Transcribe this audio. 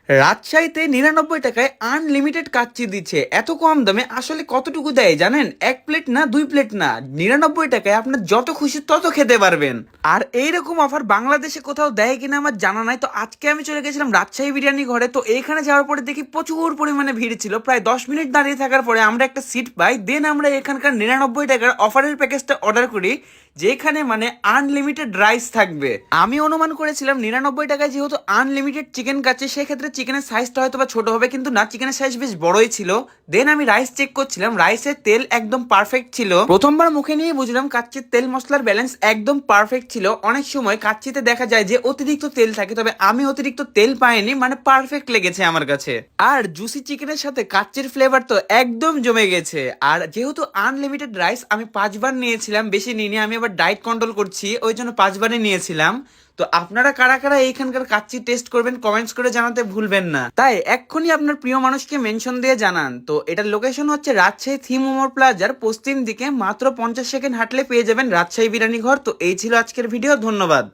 রাজশাহীতে 99 টাকায় আনলিমিটেড কাচ্চি দিচ্ছে। এত কম দামে আসলে কতটুকু দেয় জানেন? এক প্লেট না, দুই প্লেট না, 99 টাকায় আপনার যত খুশি তত খেতে পারবেন। আর এইরকম অফার বাংলাদেশে কোথাও দেয় কিনা আমার জানা নাই। তো আজকে আমি চলে গেছিলাম রাজশাহী বিরিয়ানি ঘরে। তো এইখানে যাওয়ার পরে দেখি প্রচুর পরিমাণে ভিড় ছিল। প্রায় 10 মিনিট দাঁড়িয়ে থাকার পরে আমরা একটা সিট পাই। দেন আমরা এখানকার 99 টাকার অফারের প্যাকেজটা অর্ডার করি, যেখানে মানে আনলিমিটেড রাইস থাকবে। আমি অনুমান করেছিলাম 99 টাকায় যেহেতু আনলিমিটেড চিকেন কাচ্ছে, সেক্ষেত্রে চিকেনের সাইজটা হয়তো বা ছোট হবে, কিন্তু না, চিকেনের সাইজ বেশ বড়ই ছিল। দেন আমি রাইস চেক করছিলাম, রাইসের তেল একদম পারফেক্ট ছিল। প্রথমবার মুখে নিয়ে বুঝলাম কাচ্চির তেল মশলার ব্যালেন্স একদম পারফেক্ট ছিল। অনেক সময় কাচ্চিতে দেখা যায় যে অতিরিক্ত তেল থাকে, তবে আমি অতিরিক্ত তেল পাইনি, মানে পারফেক্ট লেগেছে আমার কাছে। আর জুসি চিকেনের সাথে কাচ্চির ফ্লেভার তো একদম জমে গেছে। আর যেহেতু আনলিমিটেড রাইস আমি 5 বার নিয়েছিলাম, বেশি নিইনি, আমি আবার ডায়েট কন্ট্রোল করছি, ওই জন্য 5 বারই নিয়েছিলাম। তো আপনারা কারা কারা এইখানকার কাচ্চি টেস্ট করবেন কমেন্টস করে জানাতে ভুলবেন না। তাই এক্ষুনি আপনার প্রিয় মানুষকে মেনশন দিয়ে জানান। তো এটার লোকেশন হচ্ছে রাজশাহী থিম মোমোর প্লাজার পশ্চিম দিকে, মাত্র 50 সেকেন্ড হাঁটলে পেয়ে যাবেন রাজশাহী বিরিয়ানি ঘর। তো এই ছিল আজকের ভিডিও, ধন্যবাদ।